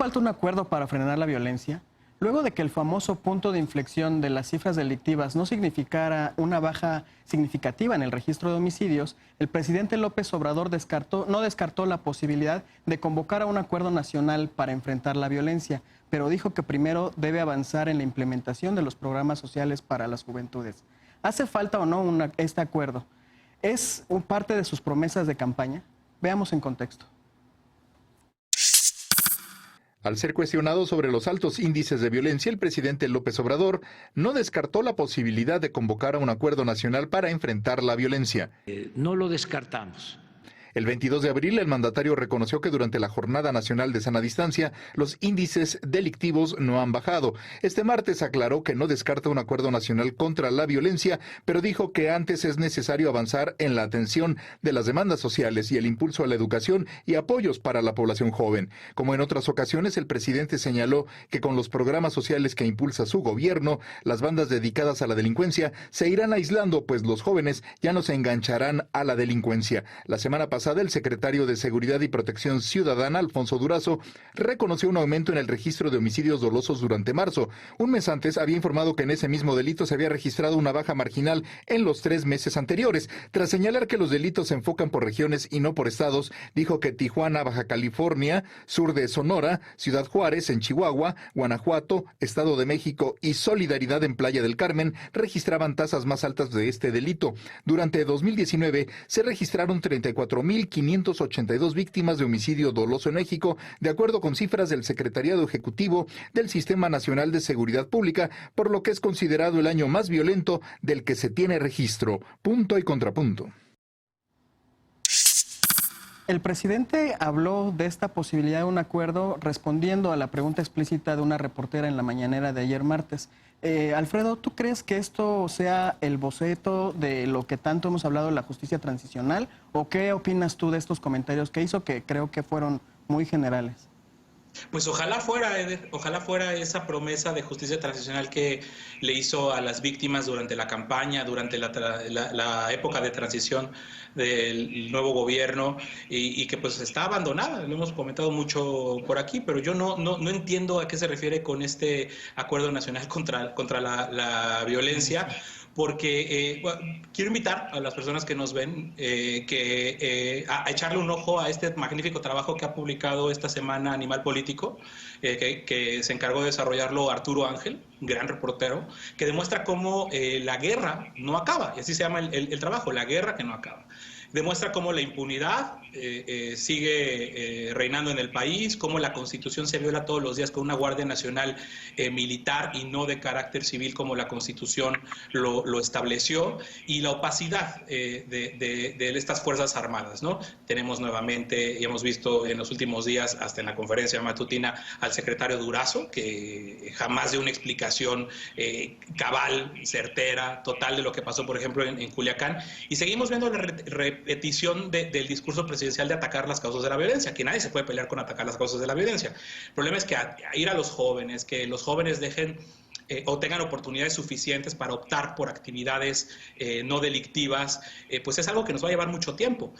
falta un acuerdo para frenar la violencia? Luego de que el famoso punto de inflexión de las cifras delictivas no significara una baja significativa en el registro de homicidios, el presidente López Obrador no descartó la posibilidad de convocar a un acuerdo nacional para enfrentar la violencia, pero dijo que primero debe avanzar en la implementación de los programas sociales para las juventudes. ¿Hace falta o no este acuerdo? ¿Es parte de sus promesas de campaña? Veamos en contexto. Al ser cuestionado sobre los altos índices de violencia, el presidente López Obrador no descartó la posibilidad de convocar a un acuerdo nacional para enfrentar la violencia. No lo descartamos. El 22 de abril, el mandatario reconoció que durante la Jornada Nacional de Sana Distancia, los índices delictivos no han bajado. Este martes aclaró que no descarta un acuerdo nacional contra la violencia, pero dijo que antes es necesario avanzar en la atención de las demandas sociales y el impulso a la educación y apoyos para la población joven. Como en otras ocasiones, el presidente señaló que con los programas sociales que impulsa su gobierno, las bandas dedicadas a la delincuencia se irán aislando, pues los jóvenes ya no se engancharán a la delincuencia. La semana pasada, el secretario de Seguridad y Protección Ciudadana, Alfonso Durazo, reconoció un aumento en el registro de homicidios dolosos durante marzo. Un mes antes había informado que en ese mismo delito se había registrado una baja marginal en los 3 meses anteriores. Tras señalar que los delitos se enfocan por regiones y no por estados, dijo que Tijuana, Baja California, sur de Sonora, Ciudad Juárez en Chihuahua, Guanajuato, Estado de México y Solidaridad en Playa del Carmen registraban tasas más altas de este delito. Durante 2019 se registraron 34.582 víctimas de homicidio doloso en México, de acuerdo con cifras del Secretariado Ejecutivo del Sistema Nacional de Seguridad Pública, por lo que es considerado el año más violento del que se tiene registro. Punto y contrapunto. El presidente habló de esta posibilidad de un acuerdo respondiendo a la pregunta explícita de una reportera en la mañanera de ayer martes. Alfredo, ¿tú crees que esto sea el boceto de lo que tanto hemos hablado de la justicia transicional? ¿O qué opinas tú de estos comentarios que hizo, que creo que fueron muy generales? Pues ojalá fuera, Eder, ojalá fuera esa promesa de justicia transicional que le hizo a las víctimas durante la campaña, durante la época de transición del nuevo gobierno y que pues está abandonada. Lo hemos comentado mucho por aquí, pero yo no entiendo a qué se refiere con este acuerdo nacional contra la violencia. Porque quiero invitar a las personas que nos ven a echarle un ojo a este magnífico trabajo que ha publicado esta semana Animal Político, que se encargó de desarrollarlo Arturo Ángel, un gran reportero, que demuestra cómo la guerra no acaba, y así se llama el trabajo, La guerra que no acaba. Demuestra cómo la impunidad sigue reinando en el país, cómo la Constitución se viola todos los días con una Guardia Nacional militar y no de carácter civil como la Constitución lo estableció, y la opacidad de estas Fuerzas Armadas, ¿no? Tenemos nuevamente, y hemos visto en los últimos días, hasta en la conferencia matutina, al secretario Durazo, que jamás dio una explicación cabal, certera, total de lo que pasó, por ejemplo, en Culiacán, y seguimos viendo la repetición del discurso presidencial de atacar las causas de la violencia, que nadie se puede pelear con atacar las causas de la violencia. El problema es que ir a los jóvenes, que los jóvenes dejen o tengan oportunidades suficientes para optar por actividades no delictivas, pues es algo que nos va a llevar mucho tiempo.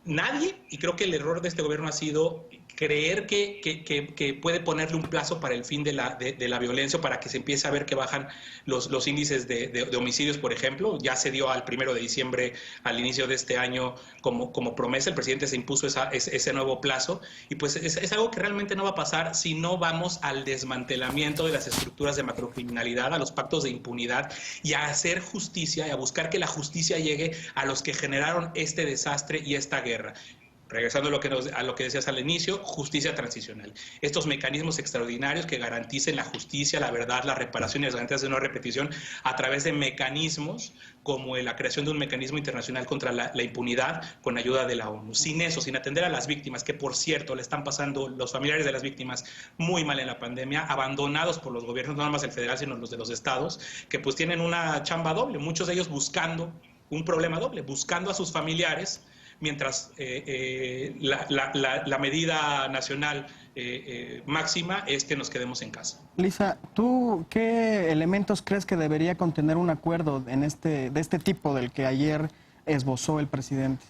Nadie, y creo que el error de este gobierno ha sido creer que puede ponerle un plazo para el fin de la violencia, para que se empiece a ver que bajan los índices de homicidios, por ejemplo. Ya se dio al 1 de diciembre, al inicio de este año, como promesa. El presidente se impuso ese nuevo plazo, y pues es algo que realmente no va a pasar si no vamos al desmantelamiento de las estructuras de macrocriminalidad, a los pactos de impunidad, y a hacer justicia, y a buscar que la justicia llegue a los que generaron este desastre y esta guerra. Regresando a lo que decías al inicio, justicia transicional. Estos mecanismos extraordinarios que garanticen la justicia, la verdad, la reparación y las garantías de no repetición a través de mecanismos como la creación de un mecanismo internacional contra la impunidad con ayuda de la ONU. Sin eso, sin atender a las víctimas, que por cierto le están pasando los familiares de las víctimas muy mal en la pandemia, abandonados por los gobiernos, no nada más el federal, sino los de los estados, que pues tienen una chamba doble, muchos de ellos buscando un problema doble, buscando a sus familiares, mientras la medida nacional máxima es que nos quedemos en casa. Lisa, ¿tú qué elementos crees que debería contener un acuerdo de este tipo del que ayer esbozó el presidente?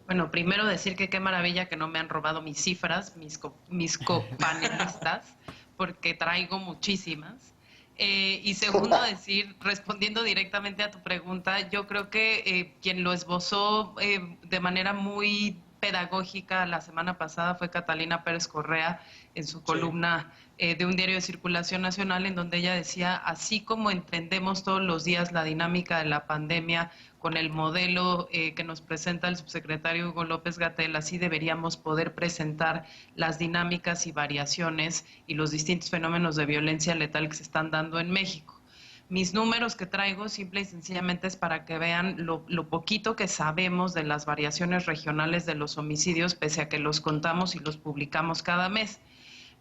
Bueno, primero decir que qué maravilla que no me han robado mis cifras, mis copanelistas, porque traigo muchísimas. Y segundo, decir, respondiendo directamente a tu pregunta, yo creo que quien lo esbozó de manera muy pedagógica la semana pasada fue Catalina Pérez Correa en su columna de un diario de circulación nacional, en donde ella decía, así como entendemos todos los días la dinámica de la pandemia con el modelo que nos presenta el subsecretario Hugo López-Gatell, así deberíamos poder presentar las dinámicas y variaciones y los distintos fenómenos de violencia letal que se están dando en México. Mis números que traigo simple y sencillamente es para que vean lo poquito que sabemos de las variaciones regionales de los homicidios, pese a que los contamos y los publicamos cada mes.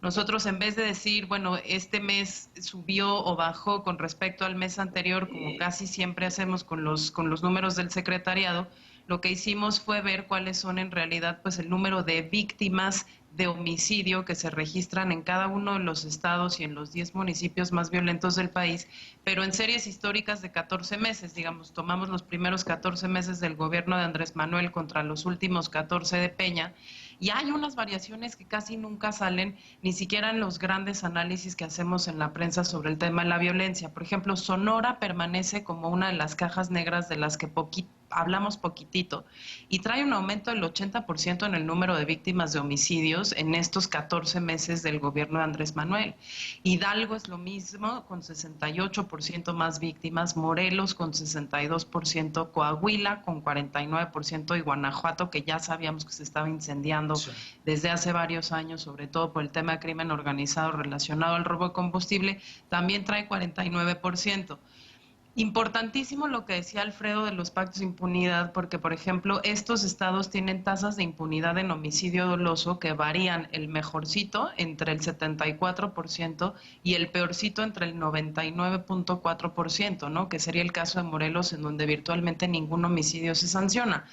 Nosotros, en vez de decir, bueno, este mes subió o bajó con respecto al mes anterior, como casi siempre hacemos con los números del secretariado, lo que hicimos fue ver cuáles son en realidad pues el número de víctimas de homicidio que se registran en cada uno de los estados y en los 10 municipios más violentos del país, pero en series históricas de 14 meses, digamos, tomamos los primeros 14 meses del gobierno de Andrés Manuel contra los últimos 14 de Peña, y hay unas variaciones que casi nunca salen, ni siquiera en los grandes análisis que hacemos en la prensa sobre el tema de la violencia. Por ejemplo, Sonora permanece como una de las cajas negras de las que hablamos poquitito, y trae un aumento del 80% en el número de víctimas de homicidios en estos 14 meses del gobierno de Andrés Manuel. Hidalgo es lo mismo, con 68% más víctimas, Morelos con 62%, Coahuila con 49% y Guanajuato, que ya sabíamos que se estaba incendiando desde hace varios años, sobre todo por el tema de crimen organizado relacionado al robo de combustible, también trae 49%. Importantísimo lo que decía Alfredo de los pactos de impunidad, porque, por ejemplo, estos estados tienen tasas de impunidad en homicidio doloso que varían el mejorcito entre el 74% y el peorcito entre el 99.4%, ¿no? Que sería el caso de Morelos, en donde virtualmente ningún homicidio se sanciona.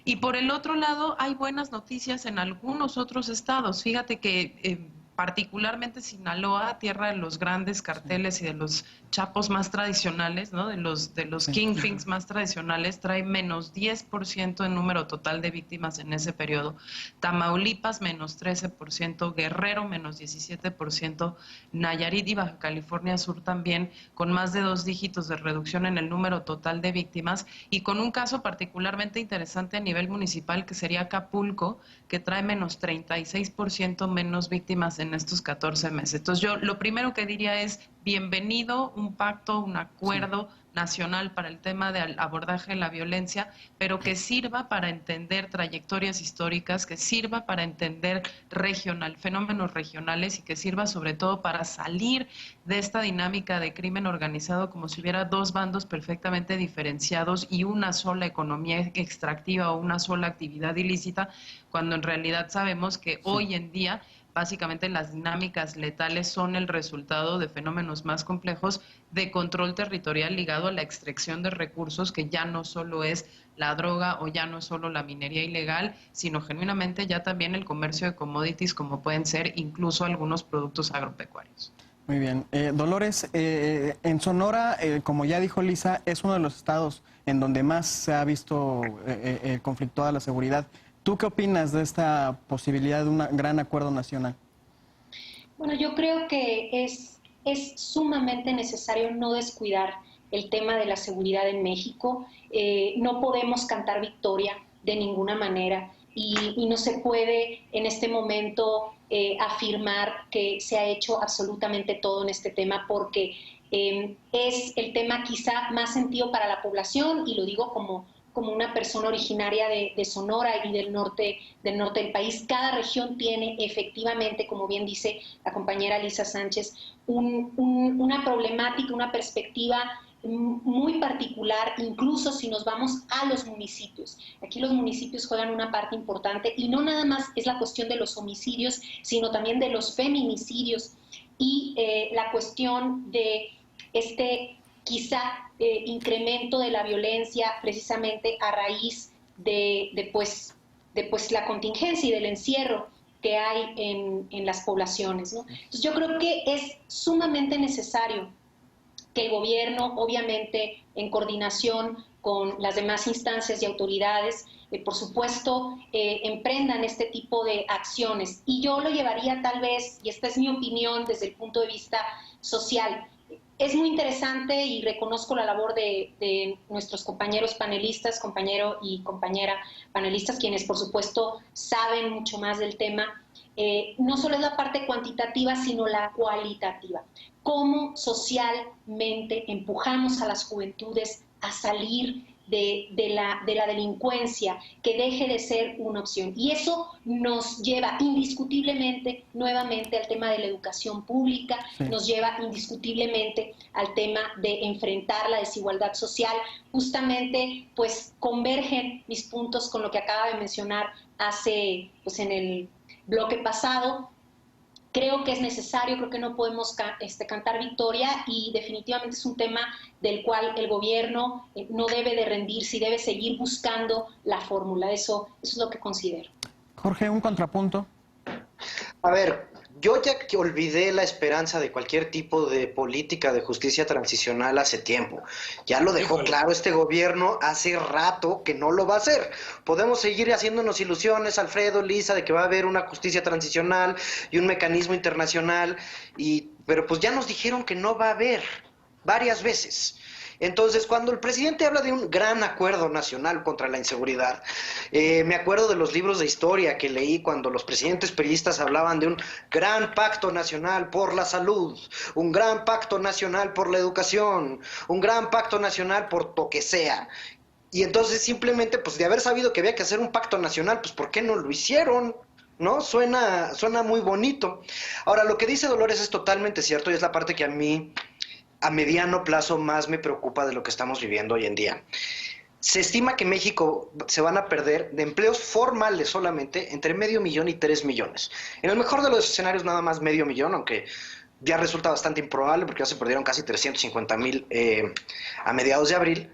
Y por el otro lado, hay buenas noticias en algunos otros estados. Fíjate que particularmente Sinaloa, tierra de los grandes carteles y de los chapos más tradicionales, ¿no? de los kingpins más tradicionales, trae menos 10% en número total de víctimas en ese periodo. Tamaulipas, menos 13%, Guerrero, menos 17%, Nayarit y Baja California Sur también, con más de 2 dígitos de reducción en el número total de víctimas, y con un caso particularmente interesante a nivel municipal, que sería Acapulco, que trae menos 36% menos víctimas en estos 14 meses. Entonces yo lo primero que diría es bienvenido un pacto, un acuerdo nacional para el tema del abordaje de la violencia, pero que sirva para entender trayectorias históricas, que sirva para entender fenómenos regionales, y que sirva sobre todo para salir de esta dinámica de crimen organizado como si hubiera dos bandos perfectamente diferenciados y una sola economía extractiva o una sola actividad ilícita, cuando en realidad sabemos que hoy en día básicamente las dinámicas letales son el resultado de fenómenos más complejos de control territorial ligado a la extracción de recursos, que ya no solo es la droga o ya no es solo la minería ilegal, sino genuinamente ya también el comercio de commodities, como pueden ser incluso algunos productos agropecuarios. Muy bien. Dolores, en Sonora, como ya dijo Lisa, es uno de los estados en donde más se ha visto conflictuada la seguridad. ¿Tú qué opinas de esta posibilidad de un gran acuerdo nacional? Bueno, yo creo que es sumamente necesario no descuidar el tema de la seguridad en México. No podemos cantar victoria de ninguna manera, y no se puede en este momento afirmar que se ha hecho absolutamente todo en este tema, porque es el tema quizá más sentido para la población, y lo digo como una persona originaria de Sonora y del norte del país. Cada región tiene efectivamente, como bien dice la compañera Lisa Sánchez, una problemática, una perspectiva muy particular, incluso si nos vamos a los municipios. Aquí los municipios juegan una parte importante, y no nada más es la cuestión de los homicidios, sino también de los feminicidios y la cuestión de quizá incremento de la violencia precisamente a raíz de la contingencia y del encierro que hay en las poblaciones, ¿no? Entonces yo creo que es sumamente necesario que el gobierno, obviamente, en coordinación con las demás instancias y autoridades, por supuesto, emprendan este tipo de acciones. Y yo lo llevaría tal vez, y esta es mi opinión desde el punto de vista social, es muy interesante y reconozco la labor de nuestros compañeros panelistas, compañero y compañera panelistas, quienes por supuesto saben mucho más del tema. No solo es la parte cuantitativa, sino la cualitativa. Cómo socialmente empujamos a las juventudes a salir de la delincuencia, que deje de ser una opción. Y eso nos lleva indiscutiblemente nuevamente al tema de la educación pública, sí, nos lleva indiscutiblemente al tema de enfrentar la desigualdad social. Justamente, pues, convergen mis puntos con lo que acaba de mencionar pues, en el bloque pasado. Creo que es necesario, creo que no podemos cantar victoria, y definitivamente es un tema del cual el gobierno no debe de rendirse y debe seguir buscando la fórmula. Eso es lo que considero. Jorge, un contrapunto. A ver, yo ya olvidé la esperanza de cualquier tipo de política de justicia transicional hace tiempo. Ya lo dejó claro este gobierno hace rato que no lo va a hacer. Podemos seguir haciéndonos ilusiones, Alfredo, Lisa, de que va a haber una justicia transicional y un mecanismo internacional, pero pues ya nos dijeron que no va a haber varias veces. Entonces, cuando el presidente habla de un gran acuerdo nacional contra la inseguridad, me acuerdo de los libros de historia que leí cuando los presidentes priistas hablaban de un gran pacto nacional por la salud, un gran pacto nacional por la educación, un gran pacto nacional por lo que sea. Y entonces simplemente, pues de haber sabido que había que hacer un pacto nacional, pues ¿por qué no lo hicieron? ¿No? Suena muy bonito. Ahora, lo que dice Dolores es totalmente cierto, y es la parte que a mí a mediano plazo más me preocupa de lo que estamos viviendo hoy en día. Se estima que en México se van a perder de empleos formales solamente entre 500,000 y 3 millones. En el mejor de los escenarios nada más 500,000, aunque ya resulta bastante improbable porque ya se perdieron casi 350,000 a mediados de abril.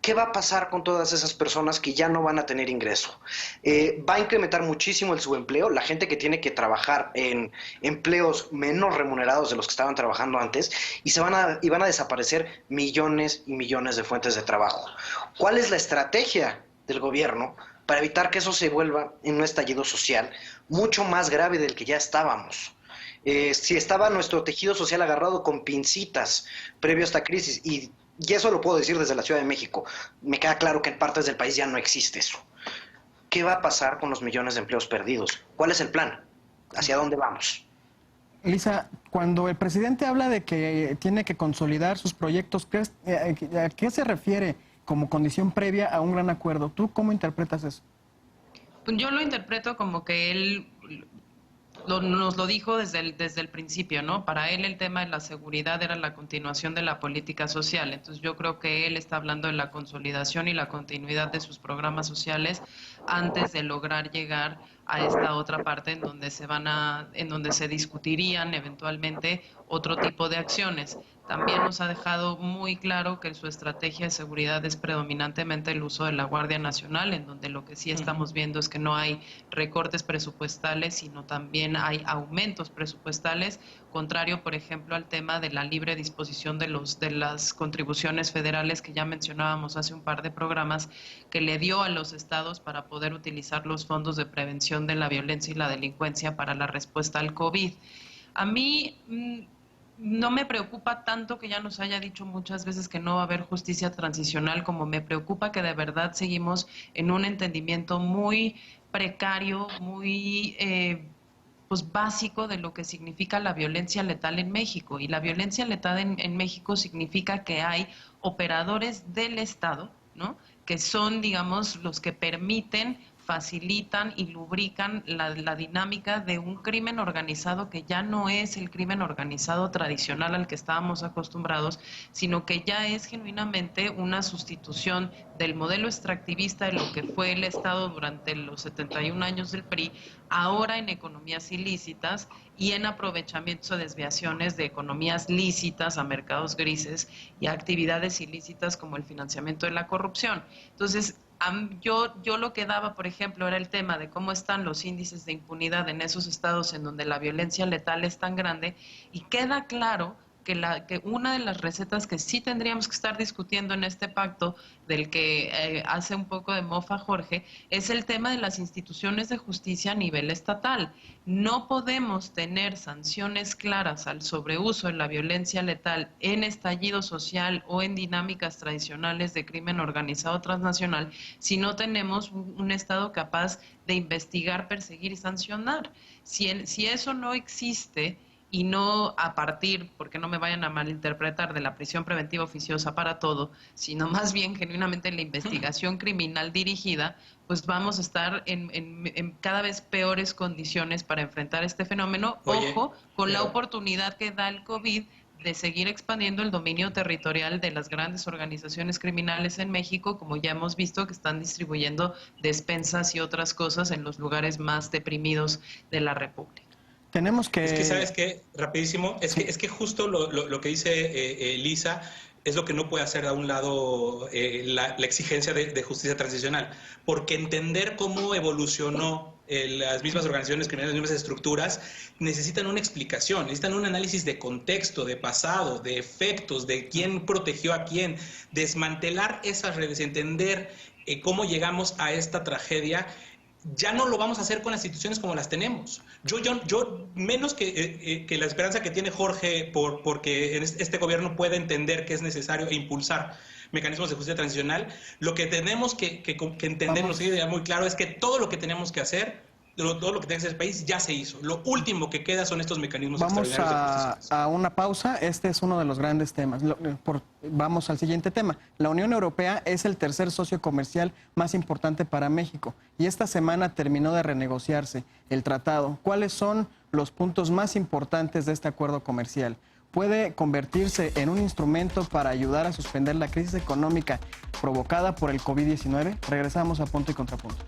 ¿Qué va a pasar con todas esas personas que ya no van a tener ingreso? Va a incrementar muchísimo el subempleo, la gente que tiene que trabajar en empleos menos remunerados de los que estaban trabajando antes, y van a desaparecer millones y millones de fuentes de trabajo. ¿Cuál es la estrategia del gobierno para evitar que eso se vuelva en un estallido social mucho más grave del que ya estábamos? Si estaba nuestro tejido social agarrado con pincitas previo a esta crisis, y eso lo puedo decir desde la Ciudad de México, me queda claro que en partes del país ya no existe eso. ¿Qué va a pasar con los millones de empleos perdidos? ¿Cuál es el plan? ¿Hacia dónde vamos? Lisa, cuando el presidente habla de que tiene que consolidar sus proyectos, ¿a qué se refiere como condición previa a un gran acuerdo? ¿Tú cómo interpretas eso? Yo lo interpreto como que él nos lo dijo desde el principio, ¿no? Para él el tema de la seguridad era la continuación de la política social. Entonces yo creo que él está hablando de la consolidación y la continuidad de sus programas sociales antes de lograr llegar a esta otra parte en donde se discutirían eventualmente otro tipo de acciones. También nos ha dejado muy claro que su estrategia de seguridad es predominantemente el uso de la Guardia Nacional, en donde lo que sí estamos viendo es que no hay recortes presupuestales, sino también hay aumentos presupuestales, contrario, por ejemplo, al tema de la libre disposición de las contribuciones federales que ya mencionábamos hace un par de programas, que le dio a los estados para poder utilizar los fondos de prevención de la violencia y la delincuencia para la respuesta al COVID. A mí no me preocupa tanto que ya nos haya dicho muchas veces que no va a haber justicia transicional, como me preocupa que de verdad seguimos en un entendimiento muy precario, muy pues básico de lo que significa la violencia letal en México. Y la violencia letal en México significa que hay operadores del Estado, ¿no?, que son, digamos, los que permiten, facilitan y lubrican la dinámica de un crimen organizado que ya no es el crimen organizado tradicional al que estábamos acostumbrados, sino que ya es genuinamente una sustitución del modelo extractivista de lo que fue el Estado durante los 71 años del PRI, ahora en economías ilícitas y en aprovechamientos o desviaciones de economías lícitas a mercados grises y a actividades ilícitas como el financiamiento de la corrupción. Entonces, yo lo que daba, por ejemplo, era el tema de cómo están los índices de impunidad en esos estados en donde la violencia letal es tan grande, y queda claro que una de las recetas que sí tendríamos que estar discutiendo en este pacto, del que hace un poco de mofa Jorge, es el tema de las instituciones de justicia a nivel estatal. No podemos tener sanciones claras al sobreuso de la violencia letal en estallido social o en dinámicas tradicionales de crimen organizado transnacional si no tenemos un Estado capaz de investigar, perseguir y sancionar. Si eso no existe, y no a partir, porque no me vayan a malinterpretar, de la prisión preventiva oficiosa para todo, sino más bien genuinamente en la investigación criminal dirigida, pues vamos a estar en cada vez peores condiciones para enfrentar este fenómeno. Ojo, con la oportunidad que da el COVID de seguir expandiendo el dominio territorial de las grandes organizaciones criminales en México, como ya hemos visto que están distribuyendo despensas y otras cosas en los lugares más deprimidos de la República. Tenemos que... Es que, ¿sabes qué? Rapidísimo. Es que justo lo que dice Lisa es lo que no puede hacer a un lado la exigencia de justicia transicional. Porque entender cómo evolucionó las mismas organizaciones criminales, las mismas estructuras, necesitan una explicación, necesitan un análisis de contexto, de pasado, de efectos, de quién protegió a quién, desmantelar esas redes, entender cómo llegamos a esta tragedia. Ya no lo vamos a hacer con las instituciones como las tenemos. Yo menos que la esperanza que tiene Jorge porque este gobierno pueda entender que es necesario e impulsar mecanismos de justicia transicional, lo que tenemos que entender, nos queda muy claro, es que todo lo que tenemos que hacer, todo lo que tiene que hacer el país ya se hizo. Lo último que queda son estos mecanismos extraordinarios de justicia. A una pausa. Este es uno de los grandes temas. Vamos al siguiente tema. La Unión Europea es el tercer socio comercial más importante para México y esta semana terminó de renegociarse el tratado. ¿Cuáles son los puntos más importantes de este acuerdo comercial? ¿Puede convertirse en un instrumento para ayudar a suspender la crisis económica provocada por el COVID-19? Regresamos a Punto y Contrapunto.